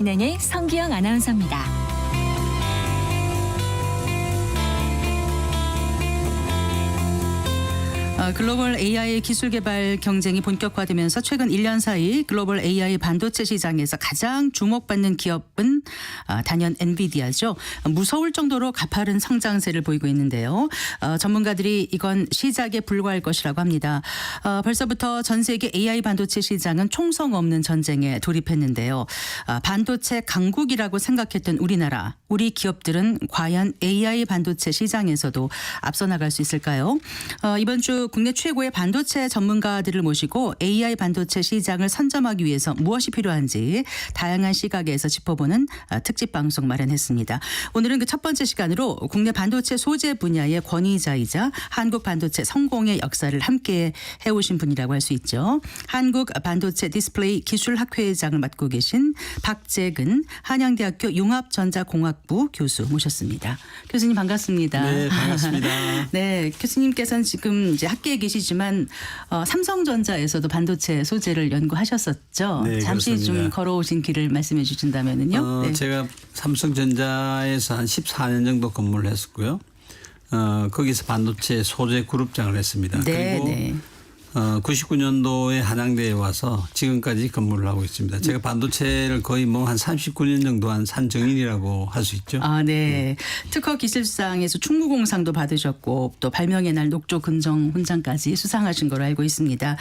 진행의 성기영 아나운서입니다. 글로벌 AI 기술 개발 경쟁이 본격화되면서 최근 1년 사이 글로벌 AI 반도체 시장에서 가장 주목받는 기업은 단연 엔비디아죠. 무서울 정도로 가파른 성장세를 보이고 있는데요. 전문가들이 이건 시작에 불과할 것이라고 합니다. 벌써부터 전 세계 AI 반도체 시장은 총성 없는 전쟁에 돌입했는데요. 반도체 강국이라고 생각했던 우리나라, 우리 기업들은 과연 AI 반도체 시장에서도 앞서 나갈 수 있을까요? 이번 주 국내 최고의 반도체 전문가들을 모시고 AI 반도체 시장을 선점하기 위해서 무엇이 필요한지 다양한 시각에서 짚어보는 특집 방송 마련했습니다. 오늘은 그 첫 번째 시간으로 국내 반도체 소재 분야의 권위자이자 한국 반도체 성공의 역사를 함께 해오신 분이라고 할 수 있죠. 한국 반도체 디스플레이 기술학회장을 맡고 계신 박재근 한양대학교 융합전자공학부 교수 모셨습니다. 교수님 반갑습니다. 네, 반갑습니다. 네, 교수님께서는 지금 이제 학계에 계시지만 삼성전자에서도 반도체 소재를 연구하셨었죠. 네, 잠시 그렇습니다. 좀 걸어오신 길을 말씀해 주신다면은요. 네. 제가 삼성전자에서 한 14년 정도 근무를 했었고요. 거기서 반도체 소재 그룹장을 했습니다. 네, 그리고 네. 99년도에 한양대에 와서 지금까지 근무를 하고 있습니다. 제가 반도체를 거의 뭐 한 39년 정도 한 산증인이라고 할 수 있죠. 아, 네. 특허 기술상에서 충무공상도 받으셨고 또 발명의 날 녹조 금정 훈장까지 수상하신 걸로 알고 있습니다.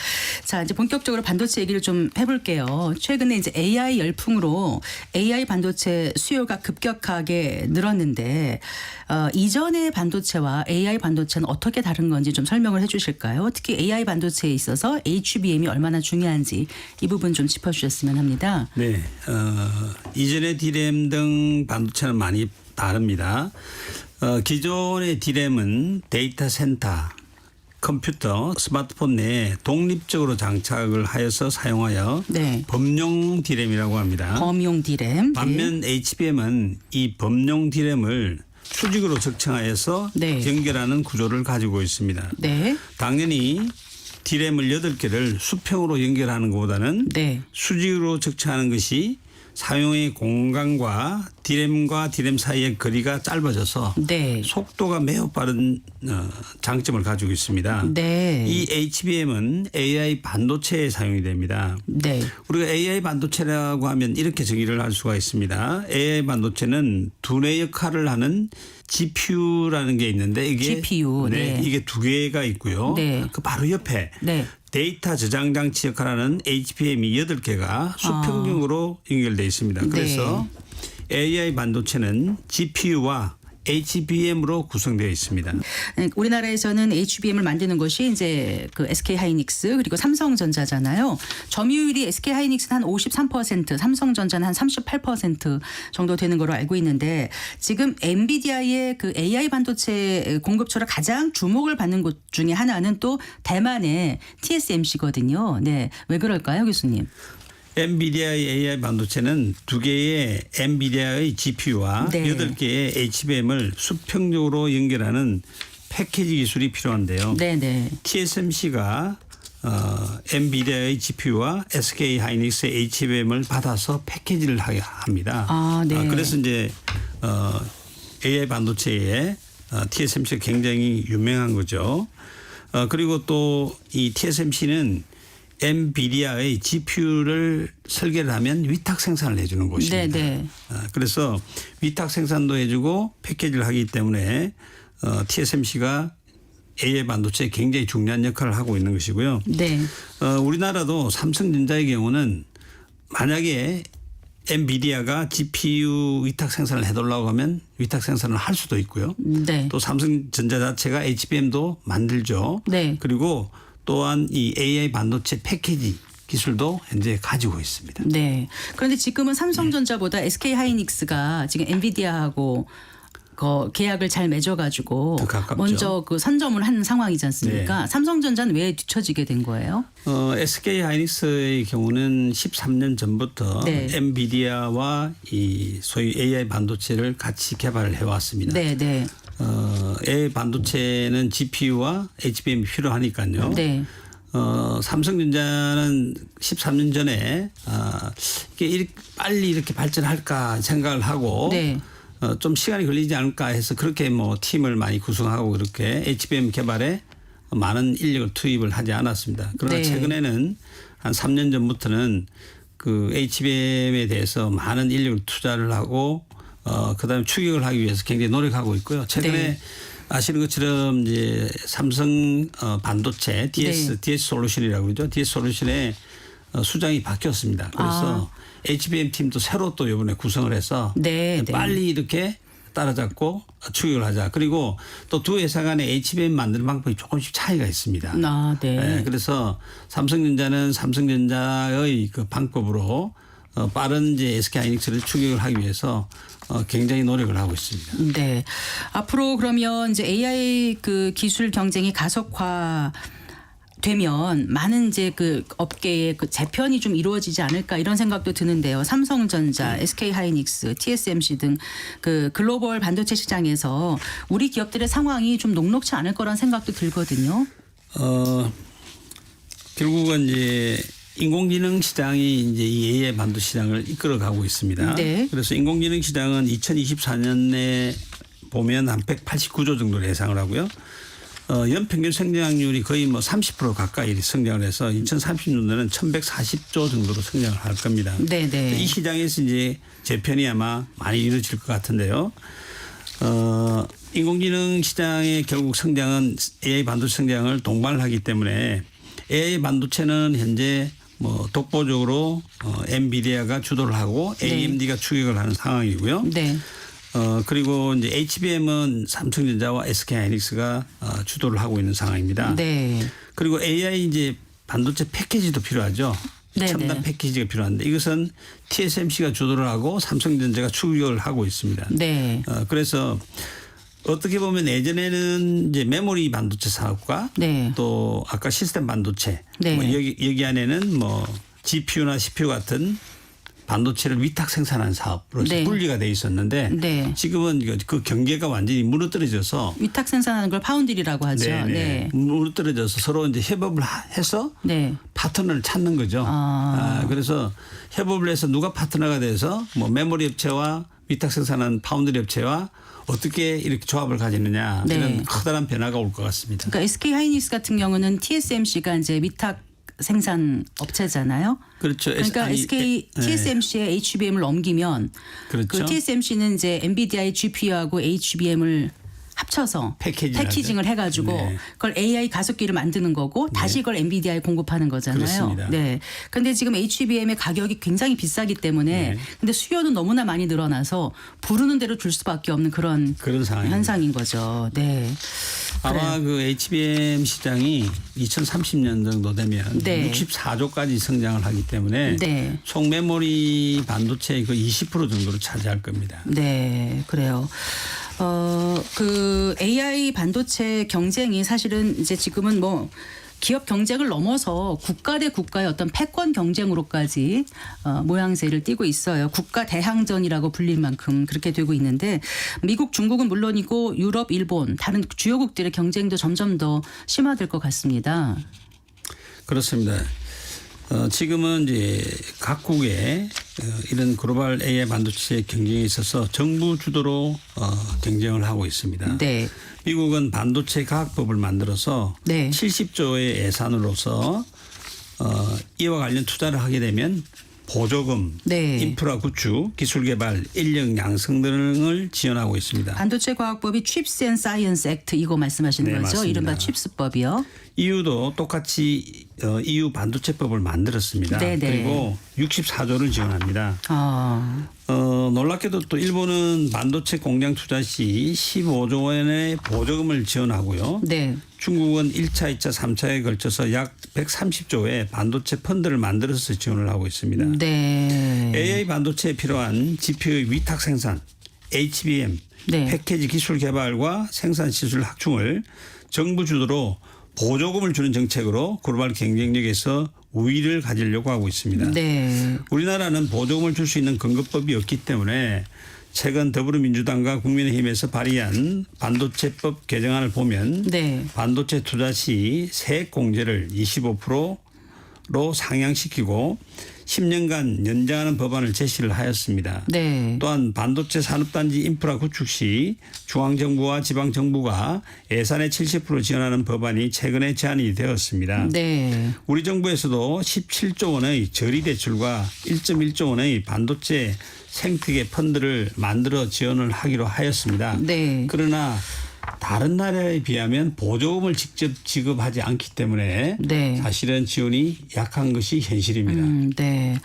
자, 이제 본격적으로 반도체 얘기를 좀 해볼게요. 최근에 이제 AI 열풍으로 AI 반도체 수요가 급격하게 늘었는데 이전의 반도체와 AI 반도체는 어떻게 다른 건지 좀 설명을 해주실까요? 특히 AI 반도체에 있어서 HBM이 얼마나 중요한지 이 부분 좀 짚어주셨으면 합니다. 네, 이전의 디램 등 반도체는 많이 다릅니다. 기존의 디램은 데이터 센터, 컴퓨터, 스마트폰 내에 독립적으로 장착을 하여서 사용하여 네. 범용 디램이라고 합니다. 범용 디램. 반면 HBM은 이 범용 디램을 수직으로 적층하여서 네. 연결하는 구조를 가지고 있습니다. 네. 당연히 디램을 8개를 수평으로 연결하는 것보다는 네. 수직으로 적층하는 것이 사용의 공간과 디램 사이의 거리가 짧아져서 네. 속도가 매우 빠른 장점을 가지고 있습니다. 네. 이 HBM은 AI 반도체에 사용이 됩니다. 네. 우리가 AI 반도체라고 하면 이렇게 정의를 할 수가 있습니다. AI 반도체는 두뇌 역할을 하는 GPU라는 게 있는데 이게 GPU, 네. 이게 두 개가 있고요. 네. 그 바로 옆에 네. 데이터 저장 장치 역할하는 HBM이 8개가 수평적으로 연결되어 있습니다. 그래서 AI 반도체는 GPU와 HBM으로 구성되어 있습니다. 우리나라에서는 HBM을 만드는 것이 이제 그 SK 하이닉스 그리고 삼성전자잖아요. 점유율이 SK 하이닉스는 한 53%, 삼성전자는 한 38% 정도 되는 걸로 알고 있는데 지금 엔비디아의 그 AI 반도체 공급처로 가장 주목을 받는 곳 중에 하나는 또 대만의 TSMC거든요. 네, 왜 그럴까요, 교수님? 엔비디아의 AI 반도체는 2개의 엔비디아의 GPU와 네. 8개의 HBM을 수평적으로 연결하는 패키지 기술이 필요한데요. 네네. TSMC가 엔비디아의 GPU와 SK 하이닉스의 HBM을 받아서 패키지를 하게 합니다. 아, 네. 그래서 이제 AI 반도체에 TSMC가 굉장히 유명한 거죠. 그리고 또 이 TSMC는 엔비디아의 GPU를 설계를 하면 위탁 생산을 해주는 곳입니다. 네네. 그래서 위탁 생산도 해주고 패키지를 하기 때문에 TSMC가 AI 반도체에 굉장히 중요한 역할을 하고 있는 것이고요. 네. 우리나라도 삼성전자의 경우는 만약에 엔비디아가 GPU 위탁 생산을 해달라고 하면 위탁 생산을 할 수도 있고요. 네. 또 삼성전자 자체가 HBM도 만들죠. 네. 그리고 또한 이 AI 반도체 패키지 기술도 현재 가지고 있습니다. 네. 그런데 지금은 삼성전자보다 SK 하이닉스가 지금 엔비디아하고 그 계약을 잘 맺어가지고 더 가깝죠. 먼저 그 선점을 한 상황이지 않습니까? 네. 삼성전자는 왜 뒤처지게 된 거예요? SK 하이닉스의 경우는 13년 전부터 네. 엔비디아와 이 소위 AI 반도체를 같이 개발을 해왔습니다. 네, 네. AI 반도체는 GPU와 HBM이 필요하니까요. 네. 삼성전자는 13년 전에 이게 빨리 이렇게 발전할까 생각을 하고 네. 좀 시간이 걸리지 않을까 해서 그렇게 뭐 팀을 많이 구성하고 그렇게 HBM 개발에 많은 인력을 투입을 하지 않았습니다. 그러나 네. 최근에는 한 3년 전부터는 그 HBM에 대해서 많은 인력을 투자를 하고 그다음에 추격을 하기 위해서 굉장히 노력하고 있고요. 최근에 네. 아시는 것처럼 이제 삼성 반도체 DS 솔루션이라고 그러죠. DS 솔루션의 수장이 바뀌었습니다. 그래서 HBM 팀도 새로 또 이번에 구성을 해서 네, 네. 빨리 이렇게 따라잡고 추격을 하자. 그리고 또 두 회사 간의 HBM 만드는 방법이 조금씩 차이가 있습니다. 네. 네, 그래서 삼성전자는 삼성전자의 그 방법으로 빠른 이제 SK하이닉스를 추격을 하기 위해서 굉장히 노력을 하고 있습니다. 네. 앞으로 그러면 이제 AI 그 기술 경쟁이 가속화 되면 많은 이제 그 업계의 그 재편이 좀 이루어지지 않을까 이런 생각도 드는데요. 삼성전자, SK하이닉스, TSMC 등 그 글로벌 반도체 시장에서 우리 기업들의 상황이 좀 녹록치 않을 거란 생각도 들거든요. 결국은 이제 인공지능 시장이 이제 이 AI 반도체 시장을 이끌어가고 있습니다. 네. 그래서 인공지능 시장은 2024년에 보면 한 189조 정도를 예상을 하고요. 연평균 성장률이 거의 뭐 30% 가까이 성장을 해서 2030년도에는 1140조 정도로 성장을 할 겁니다. 네네. 이 시장에서 이제 재편이 아마 많이 이루어질 것 같은데요. 인공지능 시장의 결국 성장은 AI 반도체 성장을 동반을 하기 때문에 AI 반도체는 현재 뭐 독보적으로 엔비디아가 주도를 하고 AMD가 추격을 하는 상황이고요. 네. 그리고 이제 HBM은 삼성전자와 SK하이닉스가 주도를 하고 있는 상황입니다. 네. 그리고 AI 이제 반도체 패키지도 필요하죠. 네네. 첨단 패키지가 필요한데 이것은 TSMC가 주도를 하고 삼성전자가 추격을 하고 있습니다. 네. 그래서 어떻게 보면 예전에는 이제 메모리 반도체 사업과 네. 또 아까 시스템 반도체 네. 뭐 여기 안에는 뭐 GPU나 CPU 같은 반도체를 위탁 생산하는 사업으로서 네. 분리가 돼 있었는데 네. 지금은 그 경계가 완전히 무너뜨려져서 위탁 생산하는 걸 파운드리라고 하죠. 네네. 네. 무너뜨려져서 서로 이제 협업을 해서 네. 파트너를 찾는 거죠. 그래서 협업을 해서 누가 파트너가 돼서 뭐 메모리 업체와 위탁 생산하는 파운드리 업체와 어떻게 이렇게 조합을 가지느냐 네. 이런 커다란 변화가 올 것 같습니다. 그러니까 SK하이닉스 같은 경우는 TSMC가 이제 위탁 생산 업체잖아요. 그렇죠. 그러니까 TSMC의 HBM을 넘기면 그렇죠. 그 TSMC는 이제 엔비디아의 GPU하고 HBM을 합쳐서 패키징을 해가지고 네. 그걸 AI 가속기를 만드는 거고 다시 그걸 엔비디아에 공급하는 거잖아요. 그렇습니다. 네. 그런데 지금 HBM의 가격이 굉장히 비싸기 때문에 근데 수요는 너무나 많이 늘어나서 부르는 대로 줄 수밖에 없는 그런 현상인 거죠. 네. 아마 그 HBM 시장이 2030년 정도 되면 네. 64조까지 성장을 하기 때문에 네. 총 메모리 반도체의 그 20% 정도를 차지할 겁니다. 네, 그래요. 그 AI 반도체 경쟁이 사실은 이제 지금은 뭐 기업 경쟁을 넘어서 국가 대 국가의 어떤 패권 경쟁으로까지 모양새를 띠고 있어요. 국가 대항전이라고 불릴 만큼 그렇게 되고 있는데 미국, 중국은 물론이고 유럽, 일본 다른 주요국들의 경쟁도 점점 더 심화될 것 같습니다. 그렇습니다. 지금은 이제 각국의 이런 글로벌 AI 반도체 경쟁에 있어서 정부 주도로 경쟁을 하고 있습니다. 네. 미국은 반도체 과학법을 만들어서 네. 70조의 예산으로서 이와 관련 투자를 하게 되면 보조금, 네. 인프라 구축, 기술 개발, 인력 양성 등을 지원하고 있습니다. 반도체 과학법이 Chips and Science Act 이거 말씀하시는 네, 거죠? 맞습니다. 이른바 칩스법이요. EU도 똑같이 EU 반도체법을 만들었습니다. 네네. 그리고 64조를 지원합니다. 놀랍게도 또 일본은 반도체 공장 투자 시 15조 원의 보조금을 지원하고요. 네. 중국은 1차, 2차, 3차에 걸쳐서 약 130조의 반도체 펀드를 만들어서 지원을 하고 있습니다. 네. AI 반도체에 필요한 GPU의 위탁 생산, HBM, 네. 패키지 기술 개발과 생산 시술 확충을 정부 주도로 보조금을 주는 정책으로 글로벌 경쟁력에서 우위를 가지려고 하고 있습니다. 네. 우리나라는 보조금을 줄 수 있는 근거법이 없기 때문에 최근 더불어민주당과 국민의힘에서 발의한 반도체법 개정안을 보면 네. 반도체 투자 시 세액 공제를 25%로 상향시키고 10년간 연장하는 법안을 제시를 하였습니다. 네. 또한 반도체 산업단지 인프라 구축 시 중앙정부와 지방정부가 예산의 70% 지원하는 법안이 최근에 제안이 되었습니다. 네. 우리 정부에서도 17조 원의 저리대출과 1.1조 원의 반도체 생태계 펀드를 만들어 지원을 하기로 하였습니다. 네. 그러나 다른 나라에 비하면 보조금을 직접 지급하지 않기 때문에 네. 사실은 지원이 약한 것이 현실입니다. 네.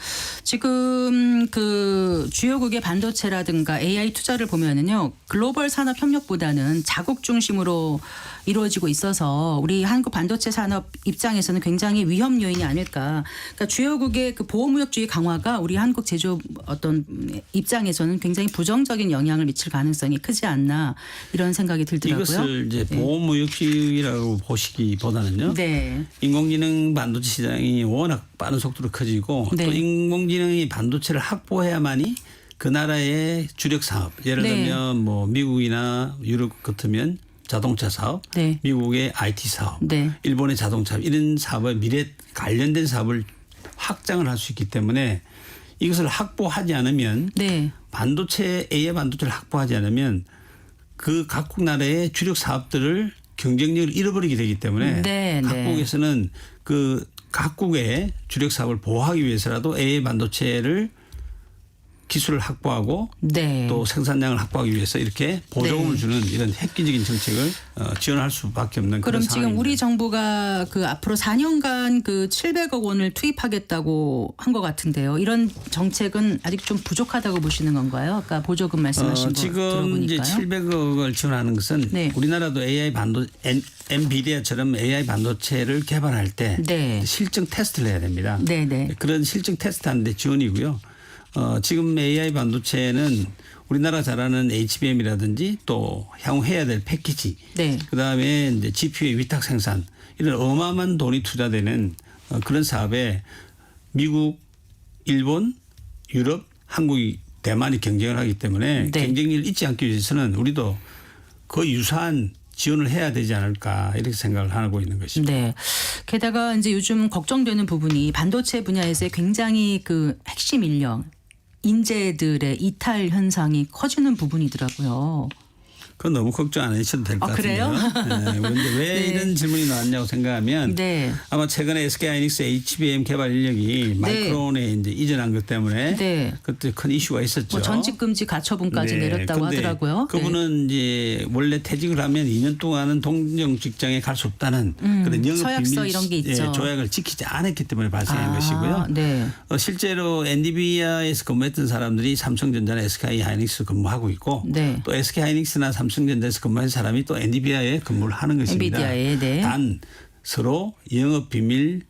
지금 그 주요국의 반도체라든가 AI 투자를 보면은요, 글로벌 산업 협력보다는 자국 중심으로 이루어지고 있어서 우리 한국 반도체 산업 입장에서는 굉장히 위험 요인이 아닐까. 그러니까 주요국의 그 보호무역주의 강화가 우리 한국 제조업 어떤 입장에서는 굉장히 부정적인 영향을 미칠 가능성이 크지 않나 이런 생각이 들더라고요. 이것을 이제 보호무역주의라고 보시기보다는요. 네. 인공지능 반도체 시장이 워낙 빠른 속도로 커지고 네. 또 인공지능이 반도체를 확보해야만이 그 나라의 주력 사업. 예를 네. 들면 뭐 미국이나 유럽 같으면 자동차 사업, 네. 미국의 IT 사업, 네. 일본의 자동차 이런 사업의 미래 관련된 사업을 확장을 할 수 있기 때문에 이것을 확보하지 않으면 네. 반도체 AI 반도체를 확보하지 않으면 그 각국 나라의 주력 사업들을 경쟁력을 잃어버리게 되기 때문에 네, 각국에서는 그 각국의 주력 사업을 보호하기 위해서라도 AI 반도체를 기술을 확보하고 네. 또 생산량을 확보하기 위해서 이렇게 보조금을 네. 주는 이런 획기적인 정책을 지원할 수밖에 없는 그럼 그런 지금 상황입니다. 우리 정부가 그 앞으로 4년간 그 700억 원을 투입하겠다고 한 것 같은데요. 이런 정책은 아직 좀 부족하다고 보시는 건가요? 아까 보조금 말씀하신 거 지금 이제 들어보니까요. 700억을 지원하는 것은 네. 우리나라도 AI 엔비디아처럼 AI 반도체를 개발할 때 네. 실증 테스트를 해야 됩니다. 네, 네. 그런 실증 테스트하는 데 지원이고요. 지금 AI 반도체는 우리나라 잘하는 HBM이라든지 또 향후 해야 될 패키지, 네. 그다음에 이제 GPU의 위탁 생산 이런 어마어마한 돈이 투자되는 그런 사업에 미국, 일본, 유럽, 한국이 대만이 경쟁을 하기 때문에 네. 경쟁력을 잊지 않기 위해서는 우리도 그 유사한 지원을 해야 되지 않을까 이렇게 생각을 하고 있는 것입니다. 네. 게다가 이제 요즘 걱정되는 부분이 반도체 분야에서의 굉장히 그 핵심 인력 인재들의 이탈 현상이 커지는 부분이더라고요. 그건 너무 걱정 안 하셔도 될 것 같은데요. 그래요? 네, 그런데 왜 네. 이런 질문이 나왔냐고 생각하면 네. 아마 최근에 SK하이닉스 HBM 개발 인력이 마이크론에 이제 이전한 것 때문에 네. 그때 큰 이슈가 있었죠. 뭐 전직 금지 가처분까지 내렸다고 근데 하더라고요. 그분은 이제 원래 퇴직을 하면 2년 동안은 동정 직장에 갈 수 없다는 그런 영업 서약서 비밀 이런 게 있죠. 조약을 지키지 않았기 때문에 발생한 것이고요. 네. 실제로 엔비디아에서 근무했던 사람들이 삼성전자나 SK하이닉스 근무하고 있고 네. 또 SK하이닉스나 삼성전자에서 근무한 사람이 또 엔비디아에 근무를 하는 것입니다. 엔비디아에, 네. 단 서로 영업 비밀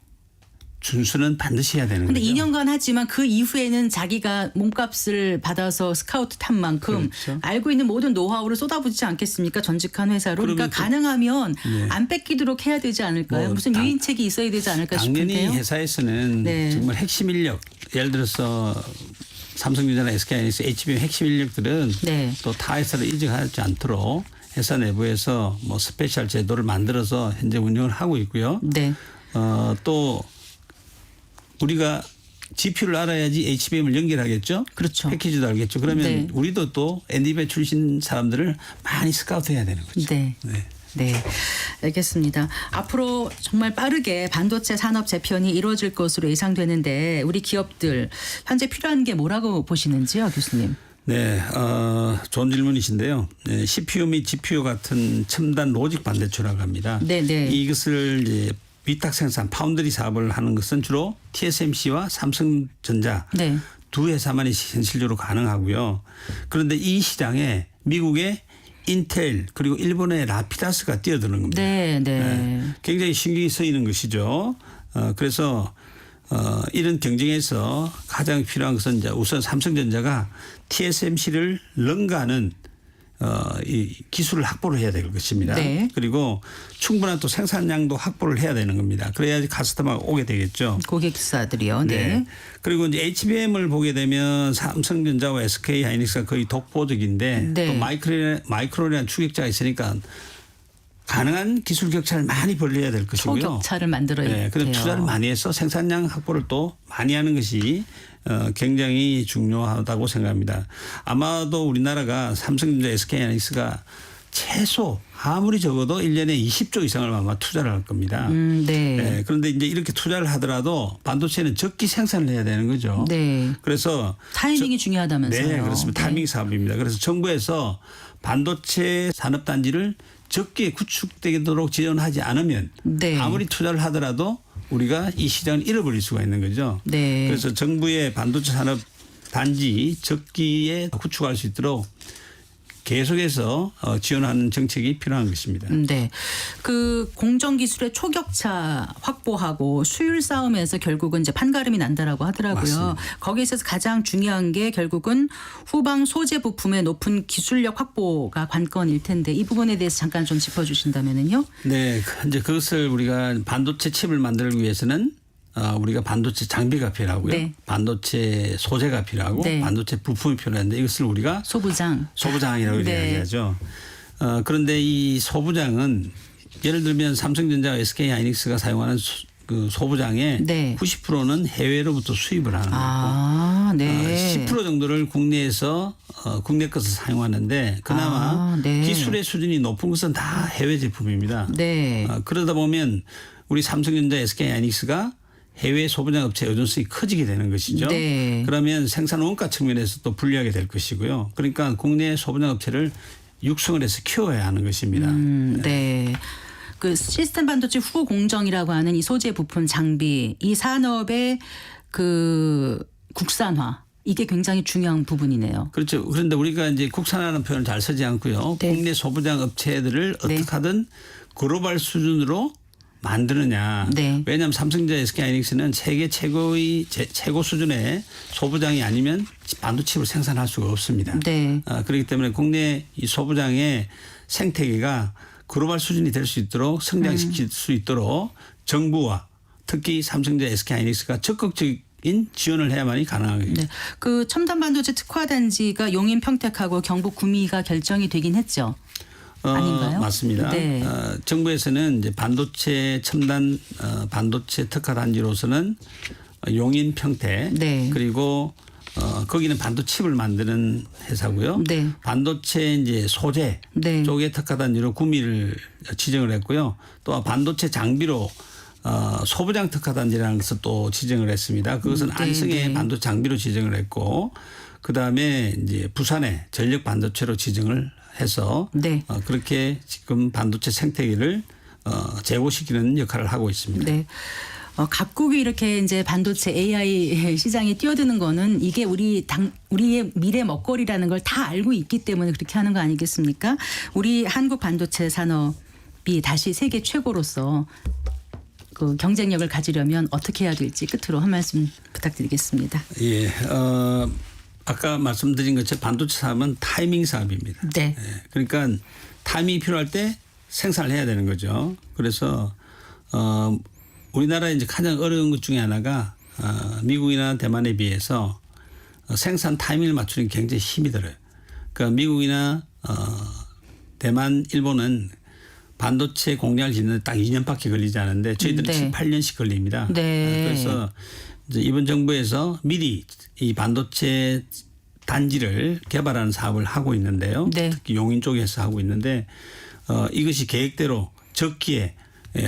준수는 반드시 해야 되는 근데 거죠. 2년간 하지만 그 이후에는 자기가 몸값을 받아서 스카우트 탄 만큼 그렇죠. 알고 있는 모든 노하우를 쏟아붓지 않겠습니까? 전직한 회사로. 그러니까 그러면 또- 가능하면 네. 안 뺏기도록 해야 되지 않을까요? 뭐 무슨 유인책이 있어야 되지 않을까 당연히 싶은데요. 회사에서는 네. 정말 핵심 인력 예를 들어서 삼성전자나 SK하이닉스 HBM 핵심 인력들은 네. 또 타 회사를 이직하지 않도록 회사 내부에서 뭐 스페셜 제도를 만들어서 현재 운영을 하고 있고요. 네. 또 우리가 GPU를 알아야지 HBM을 연결하겠죠. 그렇죠. 패키지도 알겠죠. 그러면 네. 우리도 또 엔비디아 출신 사람들을 많이 스카우트해야 되는 거죠. 네. 네. 네, 알겠습니다. 앞으로 정말 빠르게 반도체 산업 재편이 이루어질 것으로 예상되는데 우리 기업들 현재 필요한 게 뭐라고 보시는지요, 교수님? 네, 좋은 질문이신데요. 네, CPU 및 GPU 같은 첨단 로직 반도체라고 합니다. 네, 네. 이것을 이제 위탁 생산 파운드리 사업을 하는 것은 주로 TSMC와 삼성전자 네. 두 회사만이 현실적으로 가능하고요. 그런데 이 시장에 미국의 인텔 그리고 일본의 라피다스가 뛰어드는 겁니다. 네, 네. 네, 굉장히 신경이 쓰이는 것이죠. 그래서 이런 경쟁에서 가장 필요한 것은 이제 우선 삼성전자가 TSMC를 능가하는 이 기술을 확보를 해야 될 것입니다. 네. 그리고 충분한 또 생산량도 확보를 해야 되는 겁니다. 그래야지 카스터마가 오게 되겠죠. 고객사들이요. 네. 그리고 이제 HBM을 보게 되면 삼성전자와 SK 하이닉스가 거의 독보적인데 네. 또 마이크론이라는 추격자가 있으니까 가능한 기술 격차를 많이 벌려야 될 것이고요. 초격차를 만들어야 돼요. 그래서 투자를 많이 해서 생산량 확보를 또 많이 하는 것이 굉장히 중요하다고 생각합니다. 아마도 우리나라가 삼성전자, SK하이닉스가 최소 아무리 적어도 1년에 20조 이상을 아마 투자를 할 겁니다. 네. 그런데 이제 이렇게 투자를 하더라도 반도체는 적기 생산을 해야 되는 거죠. 네. 그래서 타이밍이 중요하다면서요. 네, 그렇습니다. 타이밍 사업입니다. 그래서 정부에서 반도체 산업단지를 적게 구축되도록 지원하지 않으면 네. 아무리 투자를 하더라도 우리가 이 시장을 잃어버릴 수가 있는 거죠. 네. 그래서 정부의 반도체 산업 단지 적기에 구축할 수 있도록 계속해서 지원하는 정책이 필요한 것입니다. 네. 그 공정 기술의 초격차 확보하고 수율 싸움에서 결국은 이제 판가름이 난다라고 하더라고요. 맞습니다. 거기에 있어서 가장 중요한 게 결국은 후방 소재 부품의 높은 기술력 확보가 관건일 텐데 이 부분에 대해서 잠깐 좀 짚어 주신다면은요. 네. 이제 그것을 우리가 반도체 칩을 만들기 위해서는 우리가 반도체 장비가 필요하고요. 네. 반도체 소재가 필요하고 네. 반도체 부품이 필요한데 이것을 우리가 소부장이라고 네. 이야기하죠. 그런데 이 소부장은 예를 들면 삼성전자, SK하이닉스가 사용하는 그 소부장의 네. 90%는 해외로부터 수입을 하는 거고 아, 네. 10% 정도를 국내에서 국내 것을 사용하는데 그나마 네. 기술의 수준이 높은 것은 다 해외 제품입니다. 네. 그러다 보면 우리 삼성전자, SK하이닉스가 해외 소부장 업체 의존성이 커지게 되는 것이죠. 네. 그러면 생산 원가 측면에서 또 불리하게 될 것이고요. 그러니까 국내 소부장 업체를 육성을 해서 키워야 하는 것입니다. 네. 그 시스템 반도체 후 공정이라고 하는 이 소재 부품 장비 이 산업의 그 국산화 이게 굉장히 중요한 부분이네요. 그렇죠. 그런데 우리가 이제 국산화라는 표현을 잘 쓰지 않고요. 네. 국내 소부장 업체들을 네. 어떻게 하든 글로벌 수준으로 만드느냐. 네. 왜냐하면 삼성전자, SK하이닉스는 세계 최고의 최고 수준의 소부장이 아니면 반도체를 생산할 수가 없습니다. 네. 그렇기 때문에 국내 이 소부장의 생태계가 글로벌 수준이 될 수 있도록 성장시킬 수 있도록 정부와 특히 삼성전자, SK하이닉스가 적극적인 지원을 해야만이 가능하겠죠. 네. 그 첨단 반도체 특화 단지가 용인 평택하고 경북 구미가 결정이 되긴 했죠. 아닌가요? 맞습니다. 네. 정부에서는 이제 반도체 첨단 반도체 특화 단지로서는 용인 평택 네. 그리고 거기는 반도체칩을 만드는 회사고요. 네. 반도체 이제 소재 네. 쪽에 특화 단지로 구미를 지정을 했고요. 또 반도체 장비로 소부장 특화 단지라는 것을 또 지정을 했습니다. 그것은 네, 안성의 네. 반도체 장비로 지정을 했고 그다음에 이제 부산에 전력 반도체로 지정을 해서 네. 그렇게 지금 반도체 생태계를 제고시키는 역할을 하고 있습니다. 네. 각국이 이렇게 이제 반도체 AI 시장에 뛰어드는 거는 이게 우리의 미래 먹거리라는 걸 다 알고 있기 때문에 그렇게 하는 거 아니겠습니까? 우리 한국 반도체 산업이 다시 세계 최고로서 그 경쟁력을 가지려면 어떻게 해야 될지 끝으로 한 말씀 부탁드리겠습니다. 예. 아까 말씀드린 것처럼 반도체 사업은 타이밍 사업입니다. 네. 예, 그러니까 타이밍이 필요할 때 생산을 해야 되는 거죠. 그래서 우리나라의 이제 가장 어려운 것 중에 하나가 미국이나 대만에 비해서 생산 타이밍을 맞추는 게 굉장히 힘이 들어요. 그러니까 미국이나 대만, 일본은 반도체 공장을 짓는데 딱 2년밖에 걸리지 않은데 저희들은 네. 7-8년씩 걸립니다. 네. 그래서 이제 이번 정부에서 미리 이 반도체 단지를 개발하는 사업을 하고 있는데요. 네. 특히 용인 쪽에서 하고 있는데 이것이 계획대로 적기에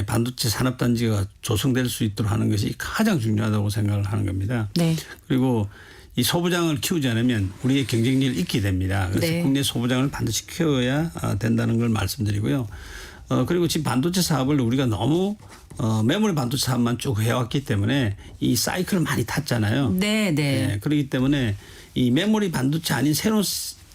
반도체 산업단지가 조성될 수 있도록 하는 것이 가장 중요하다고 생각을 하는 겁니다. 네. 그리고 이 소부장을 키우지 않으면 우리의 경쟁력을 잃게 됩니다. 그래서 네. 국내 소부장을 반드시 키워야 된다는 걸 말씀드리고요. 그리고 지금 반도체 사업을 우리가 너무 메모리 반도체 사업만 쭉 해왔기 때문에 이 사이클을 많이 탔잖아요. 네, 네. 그렇기 때문에 이 메모리 반도체 아닌 새로운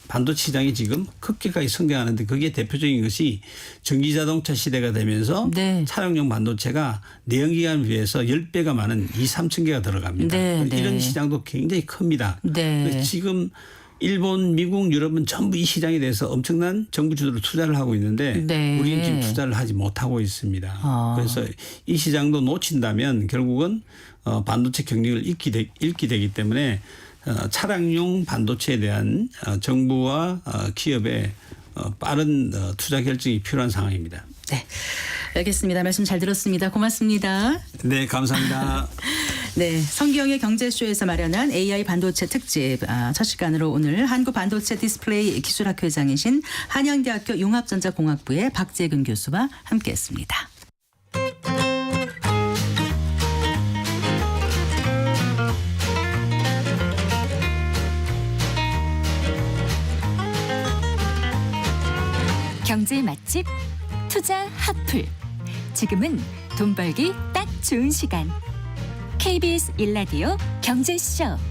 반도체 시장이 지금 급격하게 성장하는데 그게 대표적인 것이 전기자동차 시대가 되면서 네. 차량용 반도체가 내연기관에 비해서 10배가 많은 2, 3천 개가 들어갑니다. 네, 네. 이런 시장도 굉장히 큽니다. 네. 그래서 지금 일본, 미국, 유럽은 전부 이 시장에 대해서 엄청난 정부 주도로 투자를 하고 있는데 네. 우리는 지금 투자를 하지 못하고 있습니다. 그래서 이 시장도 놓친다면 결국은 반도체 경쟁을 잃게 되기 때문에 차량용 반도체에 대한 정부와 기업의 빠른 투자 결정이 필요한 상황입니다. 네, 알겠습니다. 말씀 잘 들었습니다. 고맙습니다. 네, 감사합니다. 네, 성기영의 경제쇼에서 마련한 AI 반도체 특집 첫 시간으로 오늘 한국반도체 디스플레이 기술학교 회장이신 한양대학교 융합전자공학부의 박재근 교수와 함께했습니다. 경제 맛집 투자 핫플. 지금은 돈 벌기 딱 좋은 시간. KBS 1라디오 경제쇼.